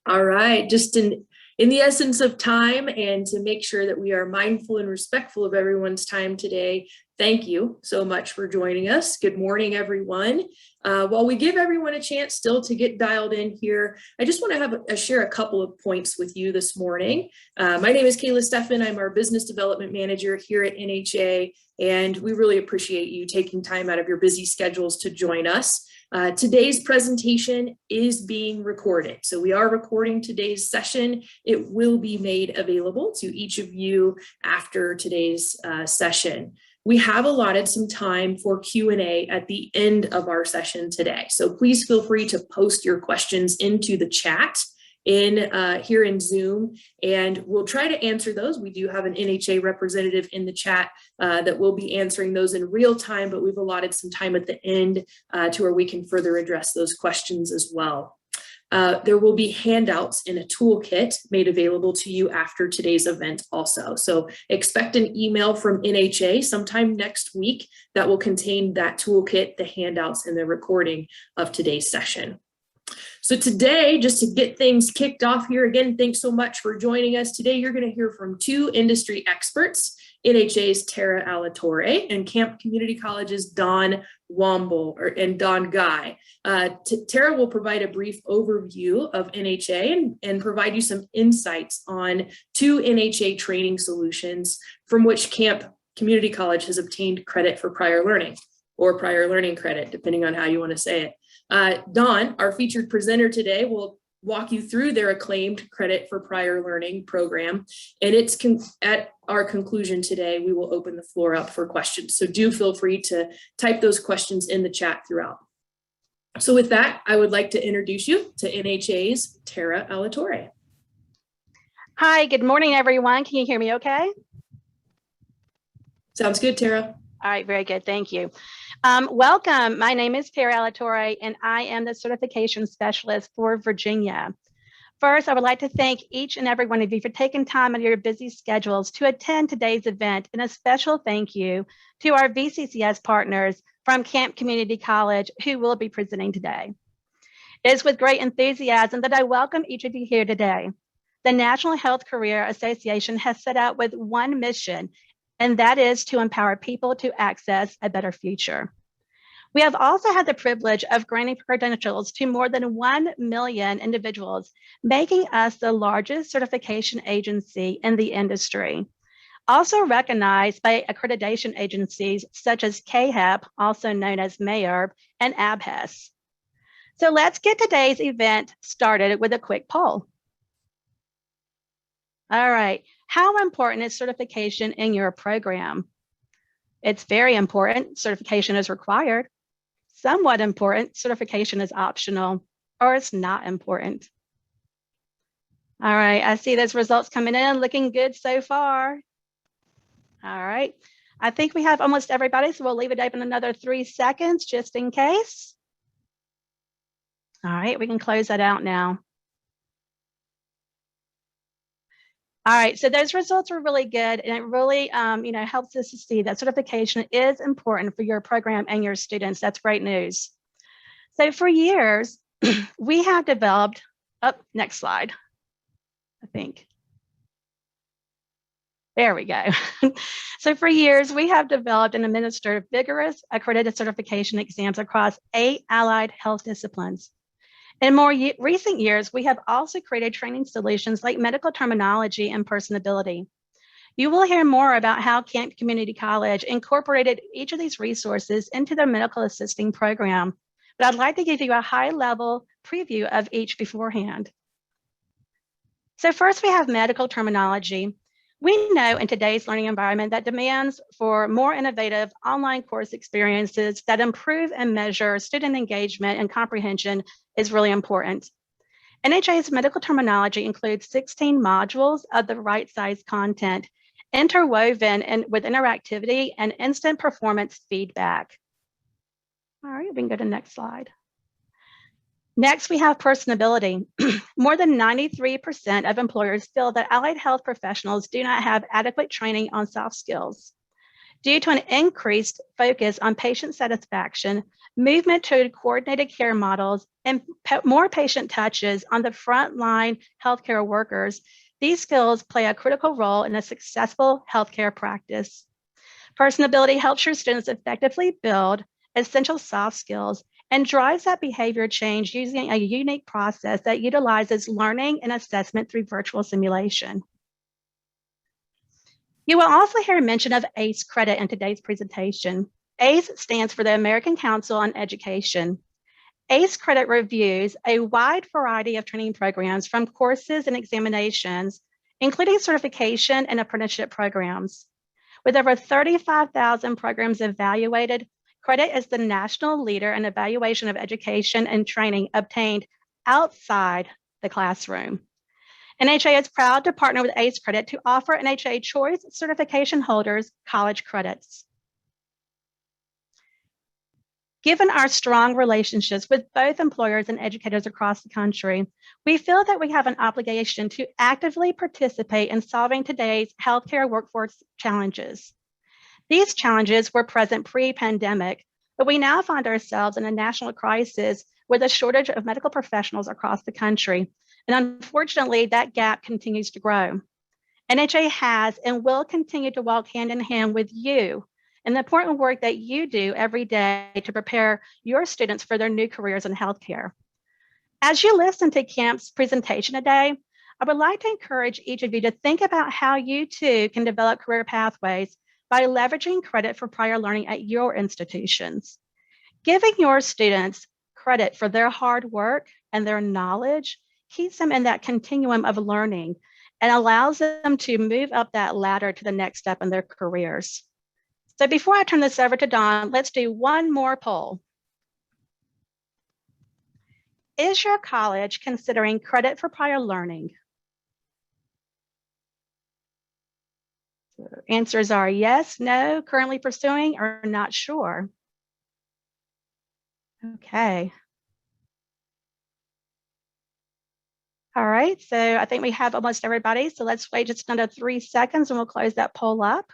All right, just in the essence of time and to make sure that we are mindful and respectful of everyone's time today, thank you so much for joining us. Good morning, everyone. While we give everyone a chance still to get dialed in here, I just want to share a couple of points with you this morning. My name is Kayla Steffen. I'm our Business Development Manager here at NHA, and we really appreciate you taking time out of your busy schedules to join us. Today's presentation is being recorded. So we are recording today's session. It will be made available to each of you after today's session. We have allotted some time for Q&A at the end of our session today. So please feel free to post your questions into the chat here in Zoom, and we'll try to answer those. We do have an NHA representative in the chat that will be answering those in real time, but we've allotted some time at the end to where we can further address those questions as well. There will be handouts in a toolkit made available to you after today's event also. So expect an email from NHA sometime next week that will contain that toolkit, the handouts, and the recording of today's session. So today, just to get things kicked off here, again, thanks so much for joining us. Today, you're going to hear from two industry experts, NHA's Tara Alatorre and Camp Community College's Don Womble and Don Guy. Tara will provide a brief overview of NHA and provide you some insights on two NHA training solutions from which Camp Community College has obtained credit for prior learning, or prior learning credit, depending on how you want to say it. Don, our featured presenter today, will walk you through their acclaimed credit for prior learning program. And at our conclusion today, we will open the floor up for questions. So do feel free to type those questions in the chat throughout. So with that, I would like to introduce you to NHA's Tara Alatorre. Hi, good morning, everyone. Can you hear me okay? Sounds good, Tara. All right, very good. Thank you. Welcome. My name is Tara Alatorre, and I am the certification specialist for Virginia. First, I would like to thank each and every one of you for taking time out of your busy schedules to attend today's event, and a special thank you to our VCCS partners from Camp Community College who will be presenting today. It is with great enthusiasm that I welcome each of you here today. The National Health Career Association has set out with one mission, and that is to empower people to access a better future. We have also had the privilege of granting credentials to more than 1 million individuals, making us the largest certification agency in the industry. Also recognized by accreditation agencies such as CAHEP, also known as MAERB, and ABHES. So let's get today's event started with a quick poll. All right. How important is certification in your program? It's very important. Certification is required. Somewhat important. Certification is optional, or it's not important. All right. I see those results coming in, looking good so far. All right. I think we have almost everybody, so we'll leave it open another 3 seconds just in case. All right. We can close that out now. All right, so those results are really good, and it really helps us to see that certification is important for your program and your students. That's great news. So for years, we have developed, next slide, I think. There we go. So for years, we have developed and administered vigorous accredited certification exams across 8 allied health disciplines. In more recent years, we have also created training solutions like medical terminology and PersonAbility. You will hear more about how Camp Community College incorporated each of these resources into their medical assisting program, but I'd like to give you a high-level preview of each beforehand. So first, we have medical terminology. We know in today's learning environment that demands for more innovative online course experiences that improve and measure student engagement and comprehension is really important. NHA's medical terminology includes 16 modules of the right size content, interwoven with interactivity and instant performance feedback. All right, we can go to the next slide. Next, we have PersonAbility. More than 93% of employers feel that allied health professionals do not have adequate training on soft skills. due to an increased focus on patient satisfaction, movement to coordinated care models, and more patient touches on the frontline healthcare workers. These skills play a critical role in a successful healthcare practice. PersonAbility helps your students effectively build essential soft skills and drives that behavior change using a unique process that utilizes learning and assessment through virtual simulation. You will also hear mention of ACE credit in today's presentation. ACE stands for the American Council on Education. ACE credit reviews a wide variety of training programs from courses and examinations, including certification and apprenticeship programs. With over 35,000 programs evaluated, credit is the national leader in evaluation of education and training obtained outside the classroom. NHA is proud to partner with ACE Credit to offer NHA Choice certification holders college credits. Given our strong relationships with both employers and educators across the country, we feel that we have an obligation to actively participate in solving today's healthcare workforce challenges. These challenges were present pre-pandemic, but we now find ourselves in a national crisis with a shortage of medical professionals across the country. And unfortunately, that gap continues to grow. NHA has and will continue to walk hand in hand with you in the important work that you do every day to prepare your students for their new careers in healthcare. As you listen to Camp's presentation today, I would like to encourage each of you to think about how you too can develop career pathways by leveraging credit for prior learning at your institutions. Giving your students credit for their hard work and their knowledge keeps them in that continuum of learning and allows them to move up that ladder to the next step in their careers. So before I turn this over to Dawn, let's do one more poll. Is your college considering credit for prior learning? Answers are yes, no, currently pursuing, or not sure. Okay. All right, so I think we have almost everybody. So let's wait just another 3 seconds and we'll close that poll up.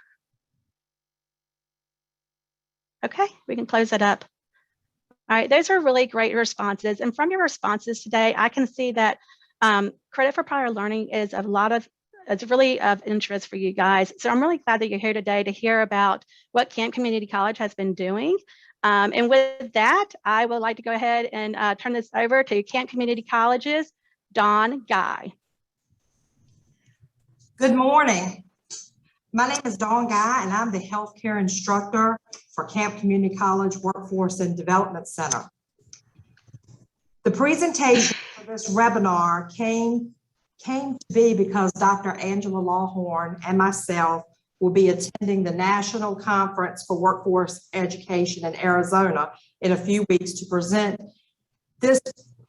Okay, we can close it up. All right, those are really great responses. And from your responses today, I can see that credit for prior learning is it's really of interest for you guys. So I'm really glad that you're here today to hear about what Camp Community College has been doing. And with that, I would like to go ahead and turn this over to Camp Community College's Dawn Guy. Good morning. My name is Dawn Guy, and I'm the healthcare instructor for Camp Community College Workforce and Development Center. The presentation for this webinar came to be because Dr. Angela Lawhorn and myself will be attending the National Conference for Workforce Education in Arizona in a few weeks to present this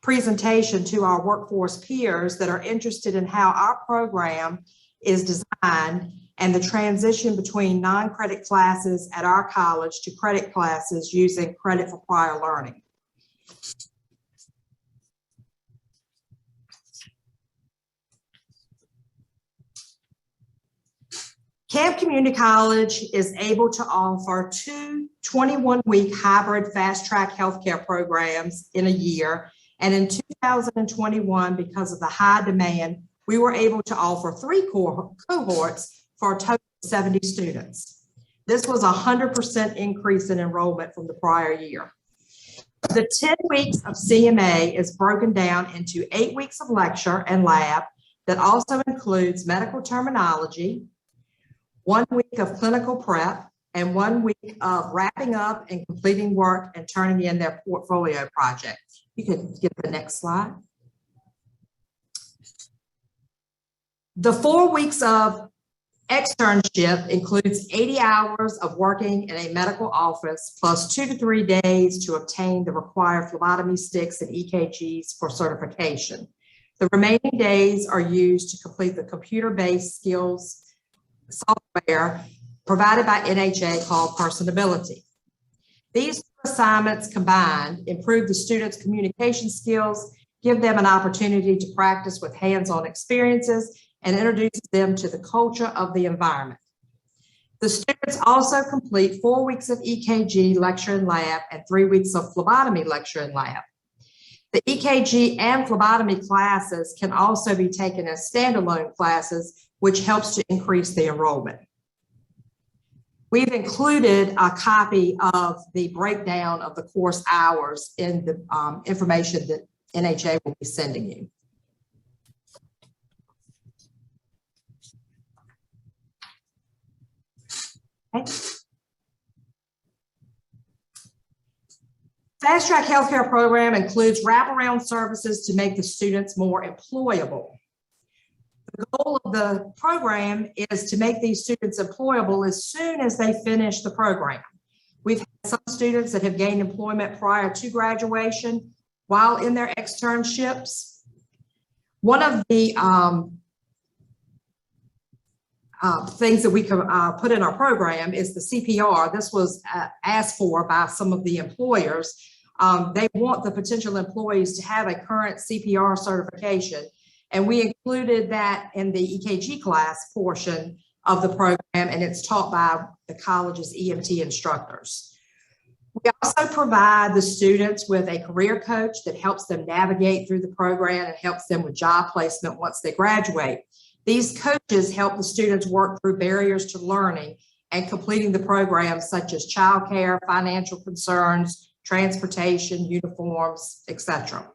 presentation to our workforce peers that are interested in how our program is designed and the transition between non-credit classes at our college to credit classes using credit for prior learning. Camp Community College is able to offer 2 21-week hybrid fast-track healthcare programs in a year. And in 2021, because of the high demand, we were able to offer 3 cohorts for a total of 70 students. This was a 100% increase in enrollment from the prior year. The 10 weeks of CMA is broken down into 8 weeks of lecture and lab that also includes medical terminology, 1 week of clinical prep, and 1 week of wrapping up and completing work and turning in their portfolio project. You can get the next slide. The 4 weeks of externship includes 80 hours of working in a medical office plus 2 to 3 days to obtain the required phlebotomy sticks and EKGs for certification. The remaining days are used to complete the computer-based skills software provided by NHA called PersonAbility. These assignments combined improve the students' communication skills, give them an opportunity to practice with hands-on experiences, and introduce them to the culture of the environment. The students also complete 4 weeks of EKG lecture and lab and 3 weeks of phlebotomy lecture and lab. The EKG and phlebotomy classes can also be taken as standalone classes, which helps to increase the enrollment. We've included a copy of the breakdown of the course hours in the information that NHA will be sending you. Okay. Fast Track Healthcare Program includes wraparound services to make the students more employable. The goal of the program is to make these students employable as soon as they finish the program. We've had some students that have gained employment prior to graduation while in their externships. One of the things that we can put in our program is the CPR. This was asked for by some of the employers. They want the potential employees to have a current CPR certification. And we included that in the EKG class portion of the program, and it's taught by the college's EMT instructors. We also provide the students with a career coach that helps them navigate through the program and helps them with job placement once they graduate. These coaches help the students work through barriers to learning and completing the program, such as childcare, financial concerns, transportation, uniforms, etc.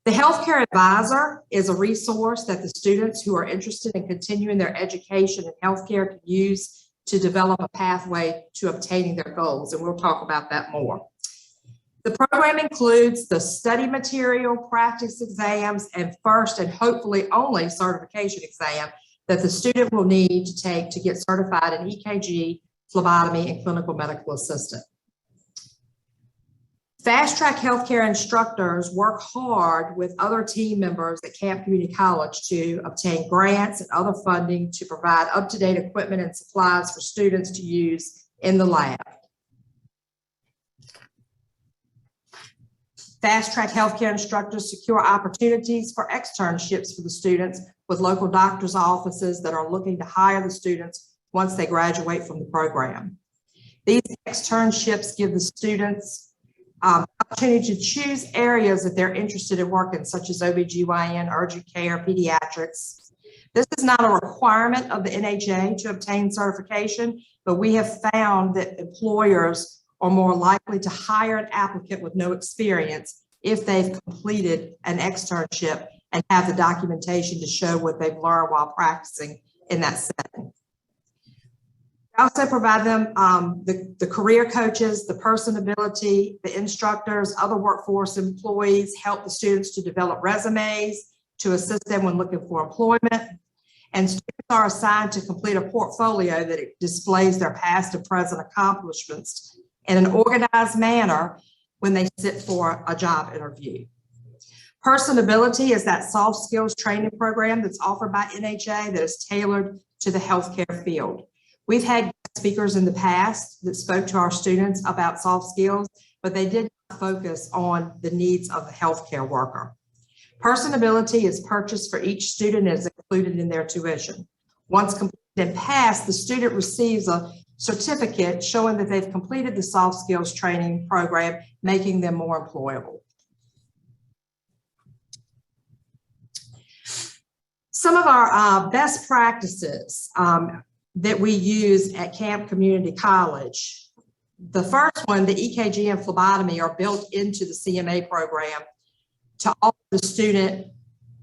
The Healthcare Advisor is a resource that the students who are interested in continuing their education in healthcare can use to develop a pathway to obtaining their goals, and we'll talk about that more. The program includes the study material, practice exams, and first and hopefully only certification exam that the student will need to take to get certified in EKG, phlebotomy, and clinical medical assistant. Fast Track Healthcare instructors work hard with other team members at Camp Community College to obtain grants and other funding to provide up-to-date equipment and supplies for students to use in the lab. Fast Track Healthcare instructors secure opportunities for externships for the students with local doctors' offices that are looking to hire the students once they graduate from the program. These externships give the students opportunity to choose areas that they're interested in working, such as OBGYN, urgent care, pediatrics. This is not a requirement of the NHA to obtain certification, but we have found that employers are more likely to hire an applicant with no experience if they've completed an externship and have the documentation to show what they've learned while practicing in that setting. We also provide them the career coaches, the PersonAbility, the instructors, other workforce employees help the students to develop resumes to assist them when looking for employment. And students are assigned to complete a portfolio that displays their past and present accomplishments in an organized manner when they sit for a job interview. PersonAbility is that soft skills training program that's offered by NHA that is tailored to the healthcare field. We've had speakers in the past that spoke to our students about soft skills, but they did not focus on the needs of the healthcare worker. PersonAbility is purchased for each student and is included in their tuition. Once completed and passed, the student receives a certificate showing that they've completed the soft skills training program, making them more employable. Some of our best practices that we use at Camp Community College. The first one, the EKG and phlebotomy, are built into the CMA program to offer the student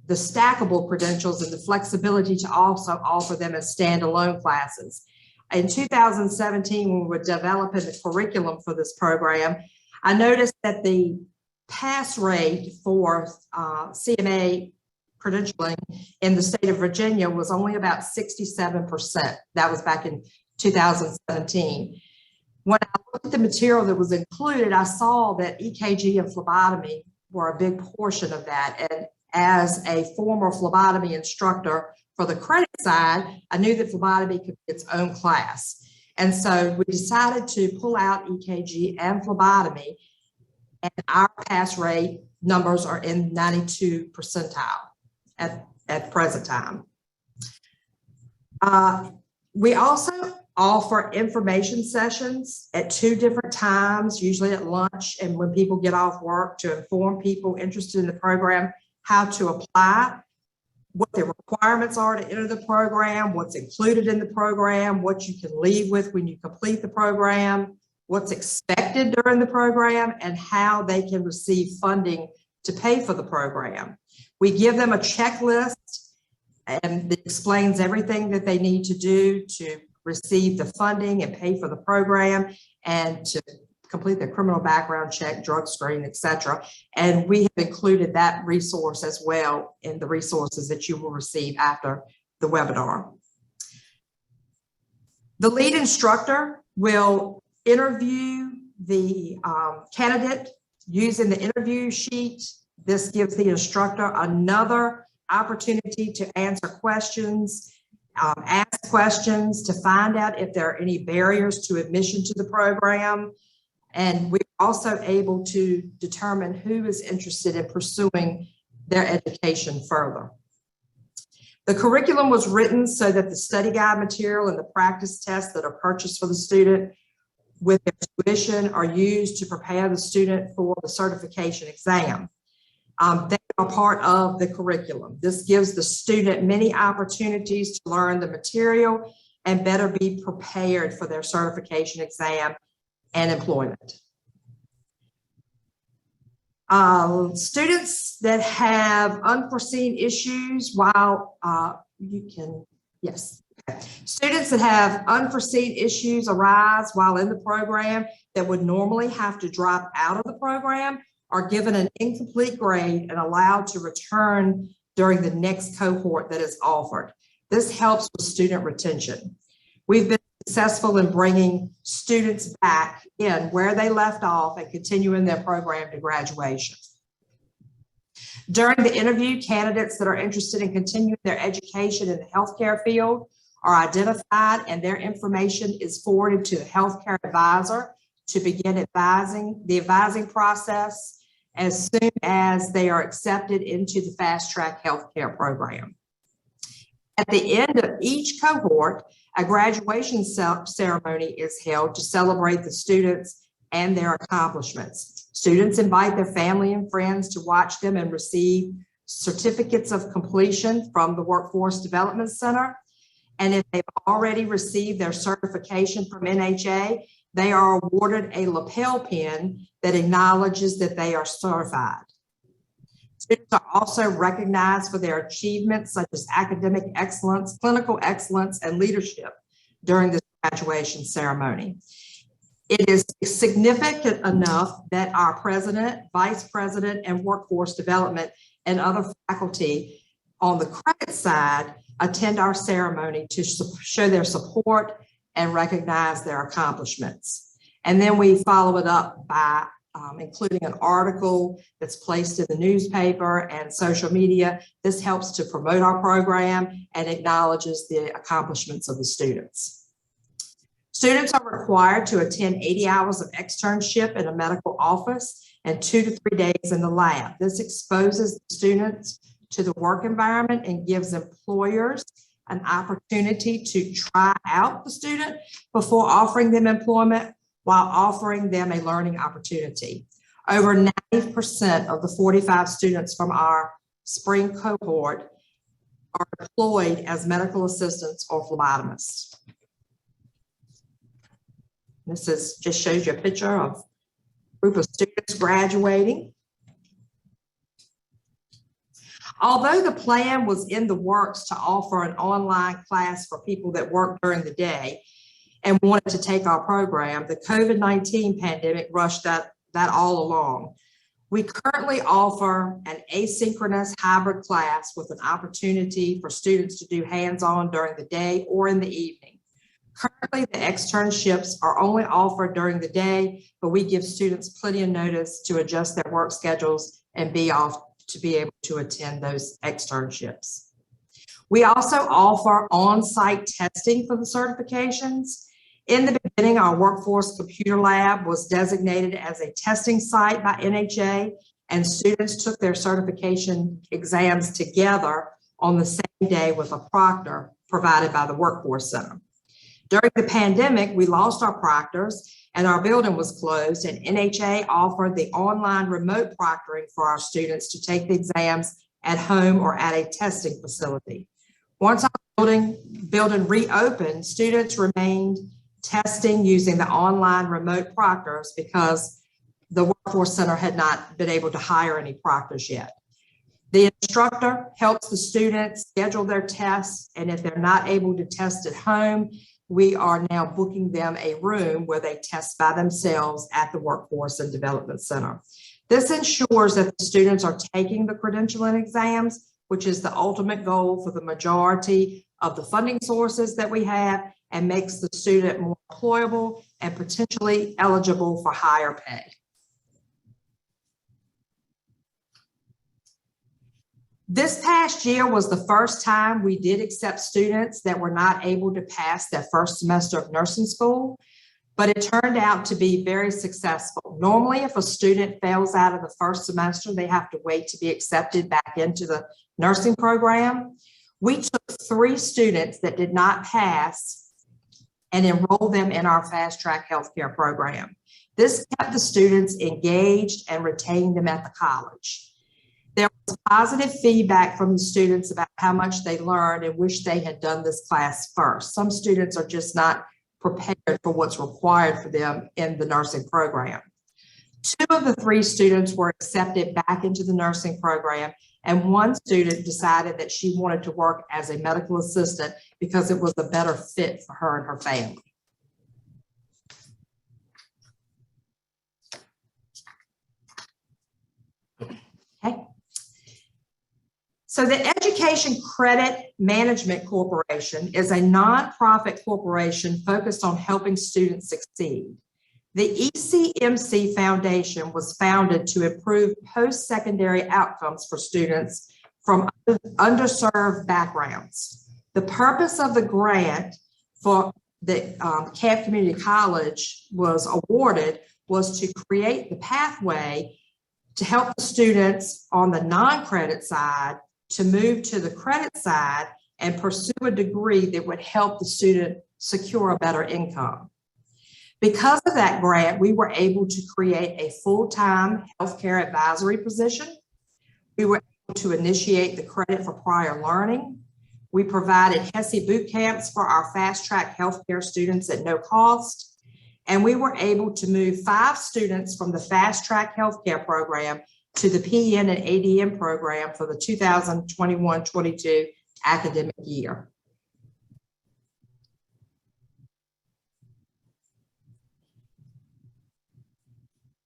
the stackable credentials and the flexibility to also offer them as standalone classes. In 2017, when we were developing the curriculum for this program, I noticed that the pass rate for CMA credentialing in the state of Virginia was only about 67%. That was back in 2017. When I looked at the material that was included, I saw that EKG and phlebotomy were a big portion of that. And as a former phlebotomy instructor for the credit side, I knew that phlebotomy could be its own class. And so we decided to pull out EKG and phlebotomy, and our pass rate numbers are in 92 percentile at present time. We also offer information sessions at 2 different times, usually at lunch and when people get off work, to inform people interested in the program how to apply, what the requirements are to enter the program, what's included in the program, what you can leave with when you complete the program, what's expected during the program, and how they can receive funding to pay for the program. We give them a checklist and it explains everything that they need to do to receive the funding and pay for the program and to complete their criminal background check, drug screen, etc. And we have included that resource as well in the resources that you will receive after the webinar. The lead instructor will interview the candidate using the interview sheet. This gives the instructor another opportunity to answer questions, ask questions to find out if there are any barriers to admission to the program. And we're also able to determine who is interested in pursuing their education further. The curriculum was written so that the study guide material and the practice tests that are purchased for the student with their tuition are used to prepare the student for the certification exam. They are part of the curriculum. This gives the student many opportunities to learn the material and better be prepared for their certification exam and employment. Students that have unforeseen issues while students that have unforeseen issues arise while in the program that would normally have to drop out of the program are given an incomplete grade and allowed to return during the next cohort that is offered. This helps with student retention. We've been successful in bringing students back in where they left off and continuing their program to graduation. During the interview, candidates that are interested in continuing their education in the healthcare field are identified and their information is forwarded to the healthcare advisor to begin the advising process as soon as they are accepted into the fast track healthcare program. At the end of each cohort, a graduation ceremony is held to celebrate the students and their accomplishments. Students invite their family and friends to watch them and receive certificates of completion from the Workforce Development Center. And if they've already received their certification from NHA, they are awarded a lapel pin that acknowledges that they are certified. Students are also recognized for their achievements such as academic excellence, clinical excellence, and leadership during this graduation ceremony. It is significant enough that our president, vice president, and workforce development and other faculty on the credit side attend our ceremony to show their support and recognize their accomplishments. And then we follow it up by including an article that's placed in the newspaper and social media. This helps to promote our program and acknowledges the accomplishments of the students. Students are required to attend 80 hours of externship in a medical office and 2 to 3 days in the lab. This exposes the students to the work environment and gives employers an opportunity to try out the student before offering them employment while offering them a learning opportunity. Over 90% of the 45 students from our spring cohort are employed as medical assistants or phlebotomists. This just shows you a picture of a group of students graduating. Although the plan was in the works to offer an online class for people that work during the day and wanted to take our program, the COVID-19 pandemic rushed that all along. We currently offer an asynchronous hybrid class with an opportunity for students to do hands-on during the day or in the evening. Currently, the externships are only offered during the day, but we give students plenty of notice to adjust their work schedules and be off to be able to attend those externships. We also offer on-site testing for the certifications. In the beginning, our workforce computer lab was designated as a testing site by NHA, and students took their certification exams together on the same day with a proctor provided by the Workforce Center. During the pandemic, we lost our proctors and our building was closed, and NHA offered the online remote proctoring for our students to take the exams at home or at a testing facility. Once our building reopened, students remained testing using the online remote proctors because the Workforce Center had not been able to hire any proctors yet. The instructor helps the students schedule their tests, and if they're not able to test at home, we are now booking them a room where they test by themselves at the Workforce and Development Center. This ensures that the students are taking the credentialing exams, which is the ultimate goal for the majority of the funding sources that we have, and makes the student more employable and potentially eligible for higher pay. This past year was the first time we did accept students that were not able to pass their first semester of nursing school, but it turned out to be very successful. Normally, if a student fails out of the first semester, they have to wait to be accepted back into the nursing program. We took 3 students that did not pass and enrolled them in our fast track healthcare program. This kept the students engaged and retained them at the college. There was positive feedback from the students about how much they learned and wish they had done this class first. Some students are just not prepared for what's required for them in the nursing program. 2 of the 3 students were accepted back into the nursing program, and 1 student decided that she wanted to work as a medical assistant because it was a better fit for her and her family. Okay. So the Education Credit Management Corporation is a nonprofit corporation focused on helping students succeed. The ECMC Foundation was founded to improve post-secondary outcomes for students from underserved backgrounds. The purpose of the grant for the Camp Community College was awarded was to create the pathway to help the students on the non-credit side to move to the credit side and pursue a degree that would help the student secure a better income. Because of that grant, we were able to create a full-time healthcare advisory position. We were able to initiate the credit for prior learning. We provided HESI boot camps for our fast-track healthcare students at no cost. And we were able to move 5 students from the fast-track healthcare program to the PN and ADM program for the 2021-22 academic year.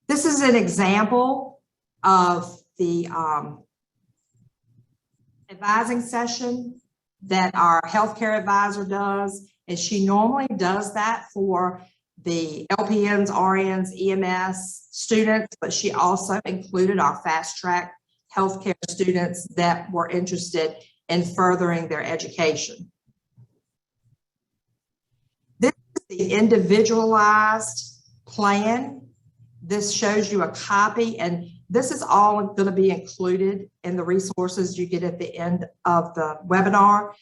This is an example of the advising session that our healthcare advisor does, and she normally does that for the LPNs, RNs, EMS students, but she also included our fast track healthcare students that were interested in furthering their education. This is the individualized plan. This shows you a copy, and this is all going to be included in the resources you get at the end of the webinar.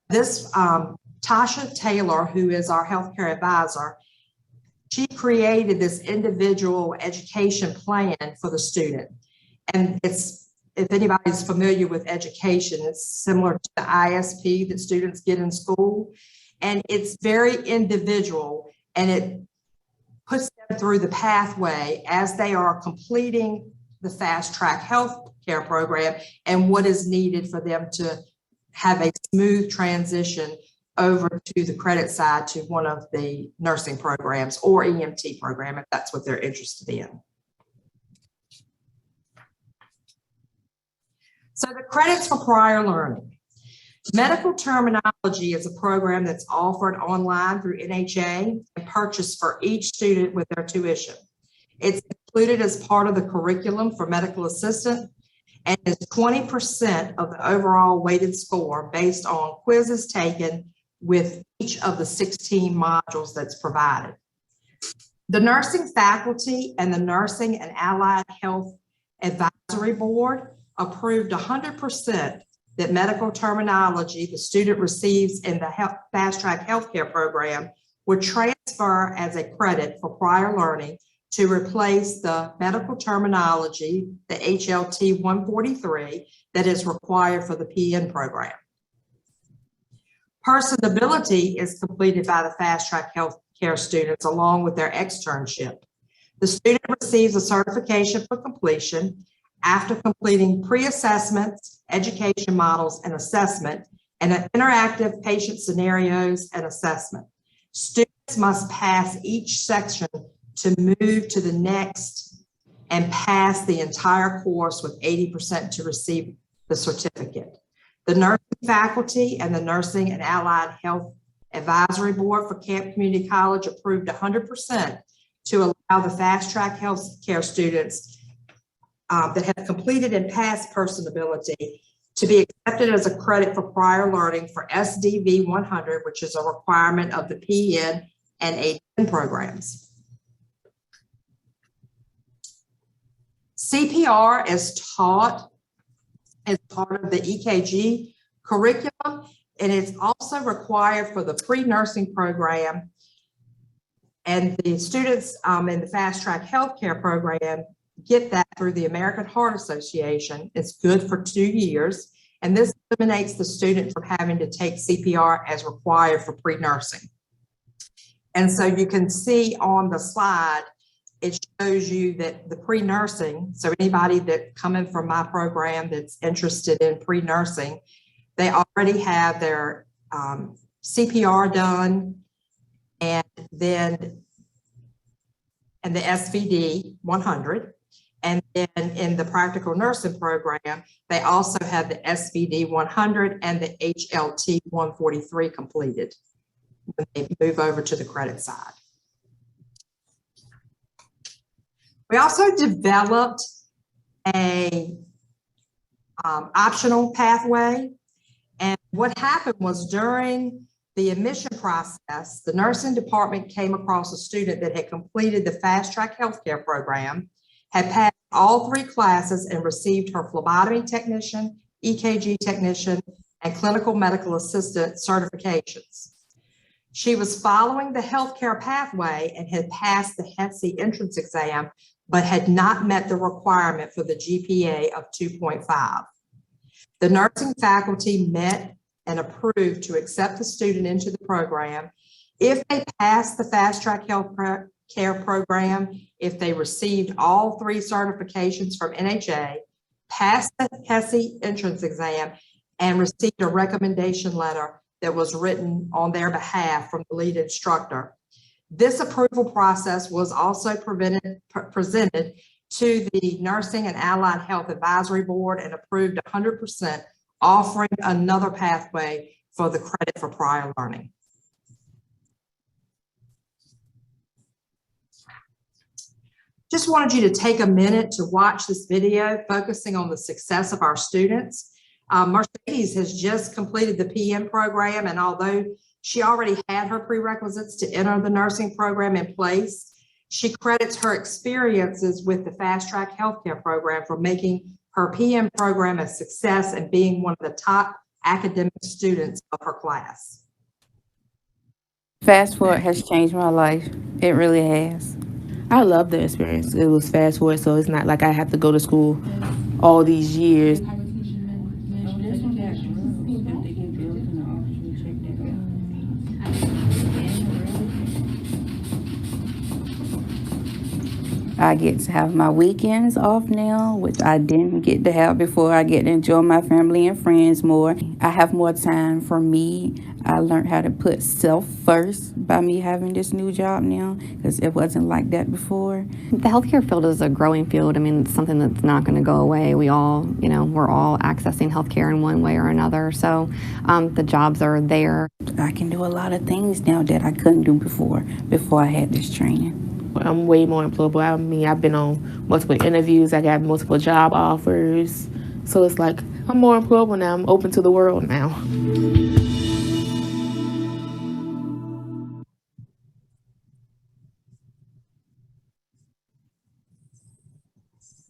This Tasha Taylor, who is our healthcare advisor, she created this individual education plan for the student. And it's, if anybody's familiar with education, it's similar to the ISP that students get in school. And it's very individual, and it puts them through the pathway as they are completing the fast track health care program and what is needed for them to have a smooth transition over to the credit side to one of the nursing programs or EMT program if that's what they're interested in. So the credits for prior learning. Medical terminology is a program that's offered online through NHA and purchased for each student with their tuition. It's included as part of the curriculum for medical assistant and is 20% of the overall weighted score based on quizzes taken with each of the 16 modules that's provided. The nursing faculty and the Nursing and Allied Health Advisory Board approved 100% that medical terminology the student receives in the fast track healthcare program would transfer as a credit for prior learning to replace the medical terminology, the HLT 143, that is required for the PN program. PersonAbility is completed by the fast track healthcare students along with their externship. The student receives a certification for completion after completing pre-assessments, education models, and assessment, and an interactive patient scenarios and assessment. Students must pass each section to move to the next and pass the entire course with 80% to receive the certificate. The nursing faculty and the Nursing and Allied Health Advisory Board for Camp Community College approved 100% to allow the fast track healthcare students that have completed and passed PersonAbility to be accepted as a credit for prior learning for SDV 100, which is a requirement of the PN and ADN programs. CPR is taught as part of the EKG curriculum, and it's also required for the pre-nursing program. And the students in the fast track healthcare program get that through the American Heart Association. It's good for 2 years, and this eliminates the student from having to take CPR as required for pre-nursing. And so you can see on the slide, it shows you that the pre-nursing, so anybody that coming from my program that's interested in pre-nursing, they already have their CPR done, and then the SVD 100. And then in the practical nursing program, they also have the SVD 100 and the HLT 143 completed when they move over to the credit side. We also developed a optional pathway. And what happened was during the admission process, the nursing department came across a student that had completed the fast track healthcare program, had passed all 3 classes and received her phlebotomy technician, EKG technician, and clinical medical assistant certifications. She was following the healthcare pathway and had passed the HESI entrance exam, but had not met the requirement for the GPA of 2.5. The nursing faculty met and approved to accept the student into the program if they passed the fast track health care program, if they received all 3 certifications from NHA, passed the HESI entrance exam, and received a recommendation letter that was written on their behalf from the lead instructor. This approval process was also presented to the Nursing and Allied Health Advisory Board and approved 100%, offering another pathway for the credit for prior learning. Just wanted you to take a minute to watch this video focusing on the success of our students. Mercedes has just completed the PM program, and although she already had her prerequisites to enter the nursing program in place, she credits her experiences with the fast track healthcare program for making her PM program a success and being one of the top academic students of her class. Fast forward has changed my life. It really has. I love the experience. It was fast forward, so it's not like I have to go to school all these years. I get to have my weekends off now, which I didn't get to have before. I get to enjoy my family and friends more. I have more time for me. I learned how to put self first by me having this new job now, because it wasn't like that before. The healthcare field is a growing field. I mean, it's something that's not going to go away. We all, we're all accessing healthcare in one way or another. So the jobs are there. I can do a lot of things now that I couldn't do before I had this training. I'm way more employable. I mean, I've been on multiple interviews. I got multiple job offers. So it's like, I'm more employable now. I'm open to the world now.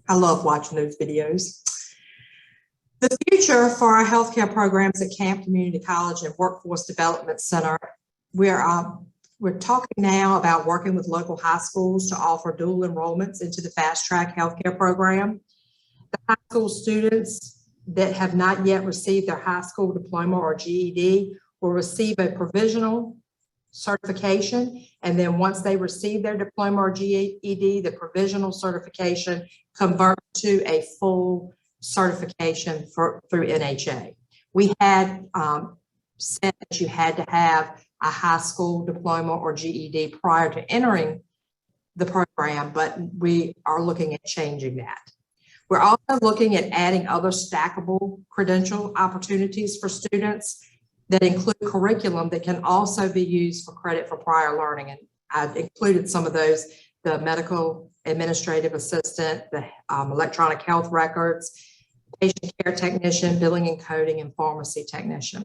I love watching those videos. The future future for our healthcare programs at Camp Community College and Workforce Development Center, we're talking now about working with local high schools to offer dual enrollments into the Fast Track Healthcare Program. The high school students that have not yet received their high school diploma or GED will receive a provisional certification, and then once they receive their diploma or GED, the provisional certification converts to a full certification through NHA. We had said that you had to have a high school diploma or GED prior to entering the program, but we are looking at changing that. We're also looking at adding other stackable credential opportunities for students that include curriculum that can also be used for credit for prior learning. And I've included some of those: the medical administrative assistant, the electronic health records, patient care technician, billing and coding, and pharmacy technician.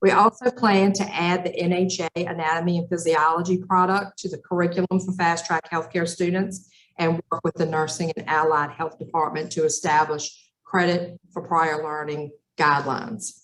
We also plan to add the NHA anatomy and physiology product to the curriculum for Fast Track Healthcare students and work with the nursing and allied health department to establish credit for prior learning guidelines.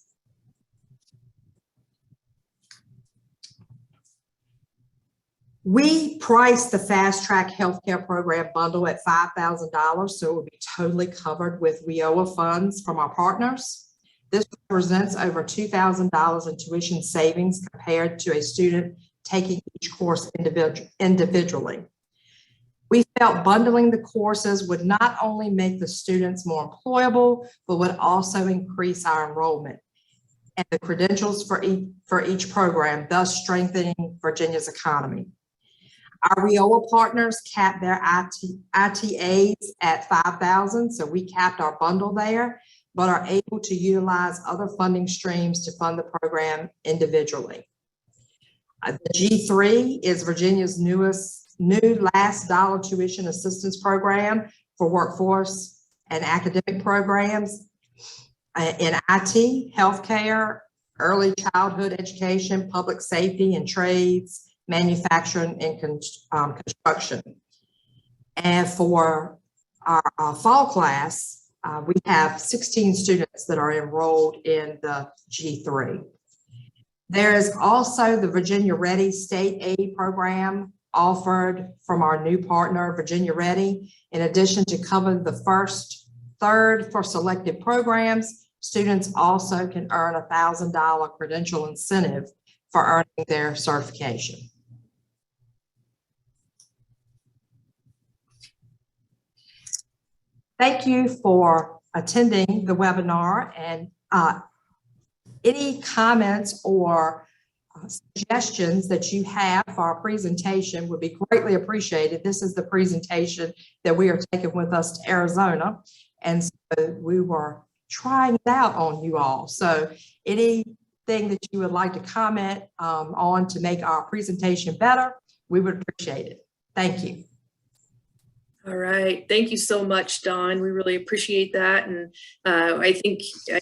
We priced the Fast Track Healthcare Program bundle at $5,000, so it will be totally covered with WIOA funds from our partners. This represents over $2,000 in tuition savings compared to a student taking each course individually. We felt bundling the courses would not only make the students more employable, but would also increase our enrollment and the credentials for each program, thus strengthening Virginia's economy. Our WIOA partners capped their ITAs at $5,000, so we capped our bundle there, but are able to utilize other funding streams to fund the program individually. The G3 is Virginia's new last dollar tuition assistance program for workforce and academic programs in IT, healthcare, early childhood education, public safety and trades, manufacturing and construction. And for our fall class, we have 16 students that are enrolled in the G3. There is also the Virginia Ready State Aid Program offered from our new partner, Virginia Ready. In addition to covering the first third for selected programs, students also can earn a $1,000 credential incentive for earning their certification. Thank you for attending the webinar, and any comments or suggestions that you have for our presentation would be greatly appreciated. This is the presentation that we are taking with us to Arizona, and so we were trying it out on you all. So anything that you would like to comment on to make our presentation better, we would appreciate it. Thank you. All right. Thank you so much, Dawn. We really appreciate that. And I think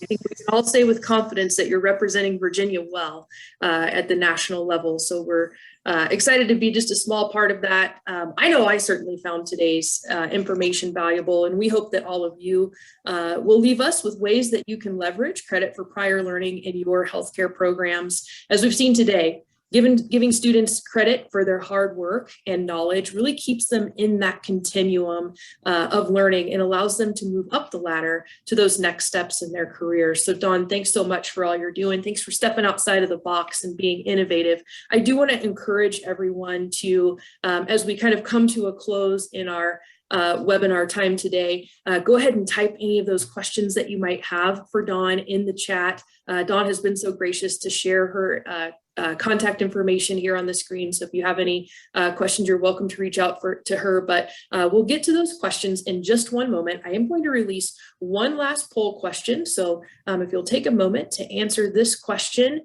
we can all say with confidence that you're representing Virginia well at the national level. So we're excited to be just a small part of that. I know I certainly found today's information valuable, and we hope that all of you will leave us with ways that you can leverage credit for prior learning in your healthcare programs. As we've seen today, giving students credit for their hard work and knowledge really keeps them in that continuum of learning and allows them to move up the ladder to those next steps in their career. So Dawn, thanks so much for all you're doing. Thanks for stepping outside of the box and being innovative. I do want to encourage everyone to, as we kind of come to a close in our webinar time today, go ahead and type any of those questions that you might have for Dawn in the chat. Dawn has been so gracious to share her contact information here on the screen. So if you have any questions, you're welcome to reach out to her, but we'll get to those questions in just one moment. I am going to release one last poll question. So if you'll take a moment to answer this question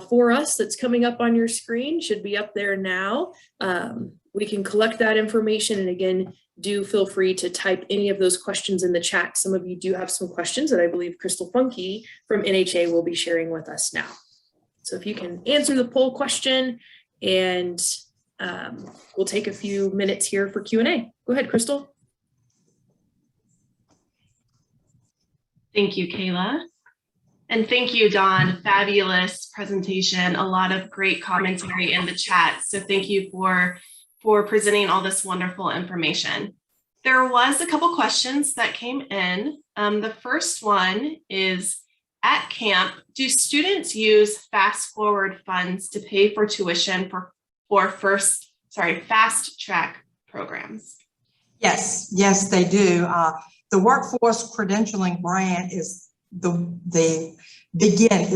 for us that's coming up on your screen, should be up there now. We can collect that information, and again, do feel free to type any of those questions in the chat. Some of you do have some questions that I believe Crystal Funke from NHA will be sharing with us now. So if you can answer the poll question, and we'll take a few minutes here for Q&A. Go ahead, Crystal. Thank you, Kayla. And thank you, Dawn. Fabulous presentation. A lot of great commentary in the chat. So thank you for presenting all this wonderful information. There was a couple questions that came in. The first one is, at camp, do students use fast forward funds to pay for tuition for fast track programs? Yes, they do. The workforce credentialing grant is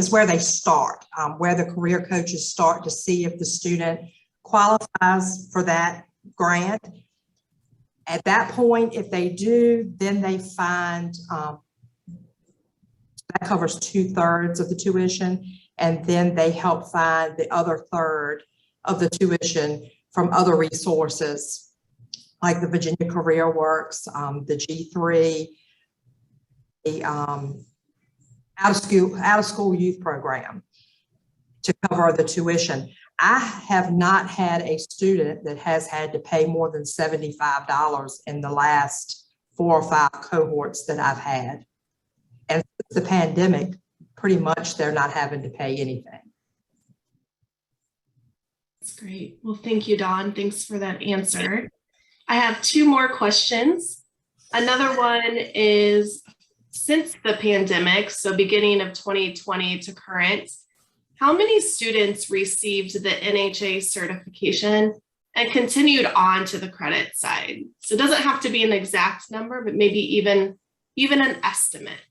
where they start, where the career coaches start to see if the student qualifies for that grant. At that point, if they do, then they find that covers 2/3 of the tuition, and then they help find the other third of the tuition from other resources like the Virginia Career Works, the G3, the out of school youth program to cover the tuition. I have not had a student that has had to pay more than $75 in the last 4 or 5 cohorts that I've had. And since the pandemic, pretty much they're not having to pay anything. That's great. Well, thank you, Dawn. Thanks for that answer. I have 2 more questions. Another one is, since the pandemic, so beginning of 2020 to current, how many students received the NHA certification and continued on to the credit side? So it doesn't have to be an exact number, but maybe even an estimate.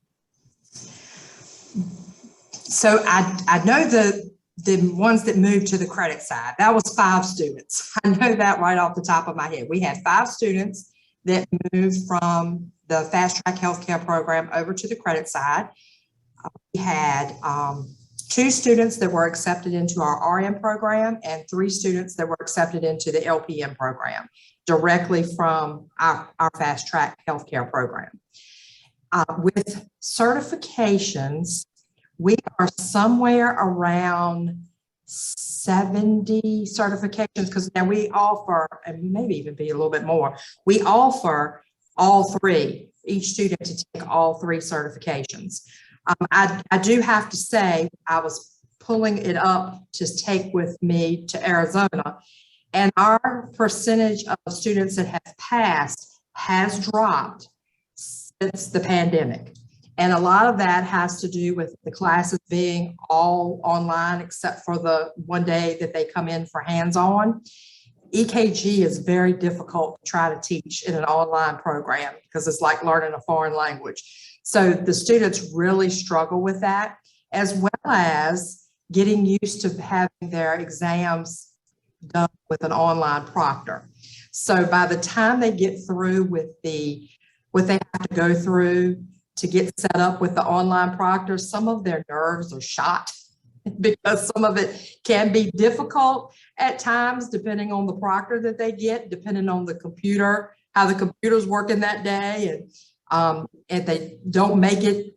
So I know the ones that moved to the credit side, that was 5 students. I know that right off the top of my head. We had 5 students that moved from the fast track healthcare program over to the credit side. We had 2 students that were accepted into our RN program and 3 students that were accepted into the LPN program directly from our fast track healthcare program. With certifications, we are somewhere around 70 certifications, because now we offer, and maybe even be a little bit more, we offer all 3, each student to take all 3 certifications. I do have to say, I was pulling it up to take with me to Arizona, and our percentage of students that have passed has dropped since the pandemic. And a lot of that has to do with the classes being all online, except for the one day that they come in for hands-on. EKG is very difficult to try to teach in an online program because it's like learning a foreign language. So the students really struggle with that, as well as getting used to having their exams done with an online proctor. So by the time they get through with what they have to go through to get set up with the online proctor, some of their nerves are shot because some of it can be difficult at times, depending on the proctor that they get, depending on the computer, how the computer's working that day. And if they don't make it,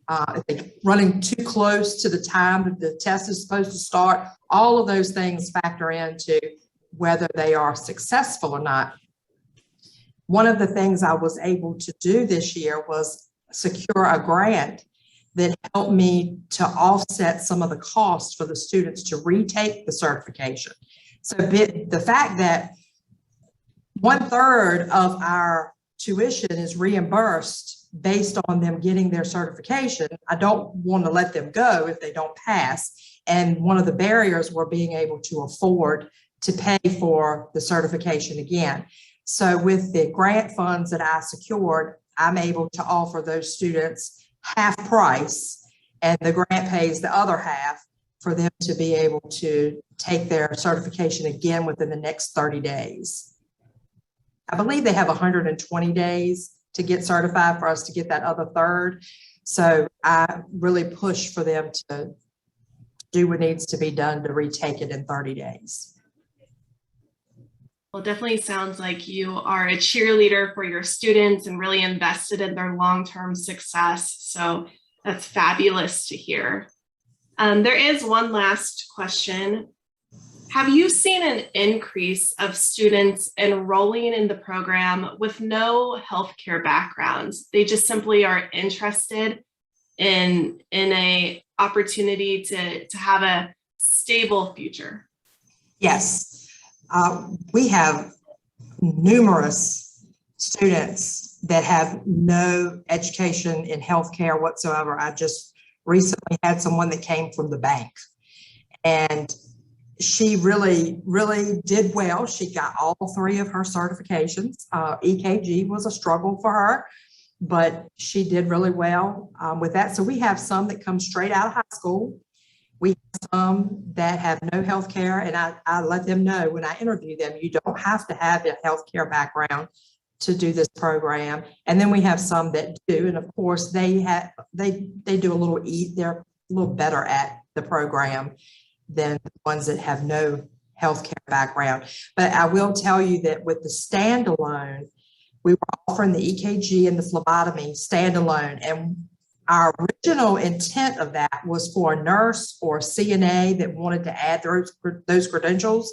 if they're running too close to the time that the test is supposed to start, all of those things factor into whether they are successful or not. One of the things I was able to do this year was secure a grant that helped me to offset some of the costs for the students to retake the certification. So the fact that 1/3 of our tuition is reimbursed based on them getting their certification, I don't want to let them go if they don't pass. And one of the barriers were being able to afford to pay for the certification again. So with the grant funds that I secured, I'm able to offer those students half price, and the grant pays the other half for them to be able to take their certification again within the next 30 days. I believe they have 120 days to get certified for us to get that other third. So I really push for them to do what needs to be done to retake it in 30 days. Well, it definitely sounds like you are a cheerleader for your students and really invested in their long-term success. So that's fabulous to hear. There is one last question. Have you seen an increase of students enrolling in the program with no healthcare backgrounds? They just simply are interested in a opportunity to have a stable future. Yes, we have numerous students that have no education in healthcare whatsoever. I just recently had someone that came from the bank, and she really did well. She got all 3 of her certifications. EKG was a struggle for her, but she did really well with that. So we have some that come straight out of high school. We have some that have no health care, and I let them know when I interview them, you don't have to have a healthcare background to do this program. And then we have some that do, and of course they do a little they're a little better at the program than the ones that have no healthcare background. But I will tell you that with the standalone, we were offering the EKG and the phlebotomy standalone, and our original intent of that was for a nurse or a CNA that wanted to add those credentials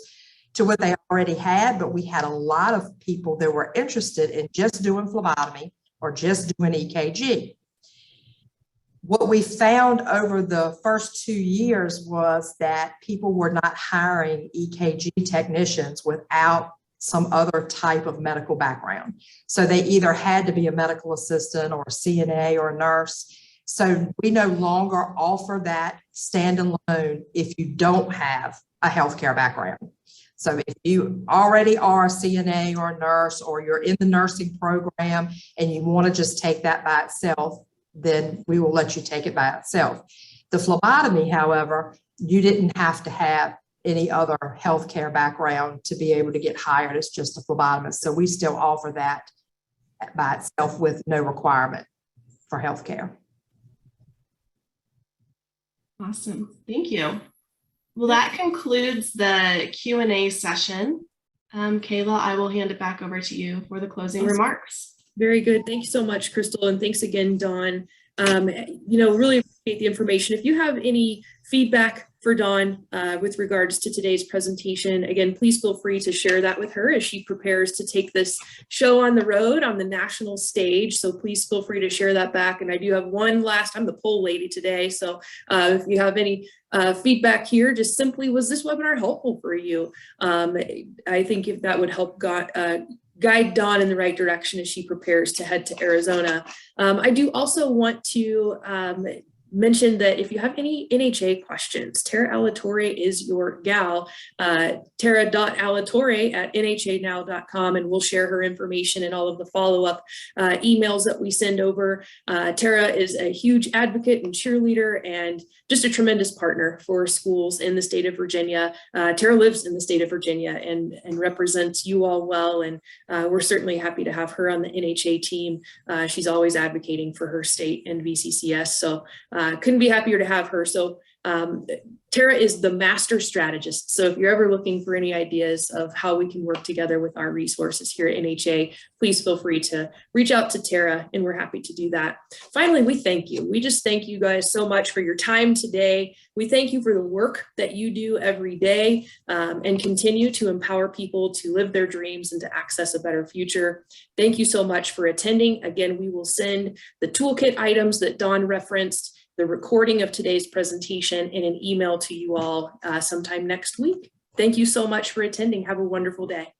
to what they already had, but we had a lot of people that were interested in just doing phlebotomy or just doing EKG. What we found over the first 2 years was that people were not hiring EKG technicians without some other type of medical background. So they either had to be a medical assistant or a CNA or a nurse. So we no longer offer that standalone if you don't have a healthcare background. So if you already are a CNA or a nurse, or you're in the nursing program and you want to just take that by itself, then we will let you take it by itself. The phlebotomy, however, you didn't have to have any other healthcare background to be able to get hired as just a phlebotomist. So we still offer that by itself with no requirement for healthcare. Awesome, thank you. Well, that concludes the Q&A session. Kayla, I will hand it back over to you for the closing remarks. Very good. Thank you so much, Crystal. And thanks again, Dawn. Really appreciate the information. If you have any feedback for Dawn with regards to today's presentation, again, please feel free to share that with her as she prepares to take this show on the road on the national stage. So please feel free to share that back. And I do have one last, I'm the poll lady today. So if you have any feedback here, just simply, was this webinar helpful for you? I think if that would help guide Dawn in the right direction as she prepares to head to Arizona. I do also want to mention that if you have any NHA questions, Tara Alatorre is your gal, tara.alatorre@nhanow.com, and we'll share her information and all of the follow-up emails that we send over. Tara is a huge advocate and cheerleader and just a tremendous partner for schools in the state of Virginia. Tara lives in the state of Virginia and represents you all well, and we're certainly happy to have her on the NHA team. She's always advocating for her state and VCCS, so couldn't be happier to have her. So Tara is the master strategist. So if you're ever looking for any ideas of how we can work together with our resources here at NHA, please feel free to reach out to Tara, and we're happy to do that. Finally, we thank you. We just thank you guys so much for your time today. We thank you for the work that you do every day and continue to empower people to live their dreams and to access a better future. Thank you so much for attending. Again, we will send the toolkit items that Dawn referenced, the recording of today's presentation, in an email to you all sometime next week. Thank you so much for attending. Have a wonderful day.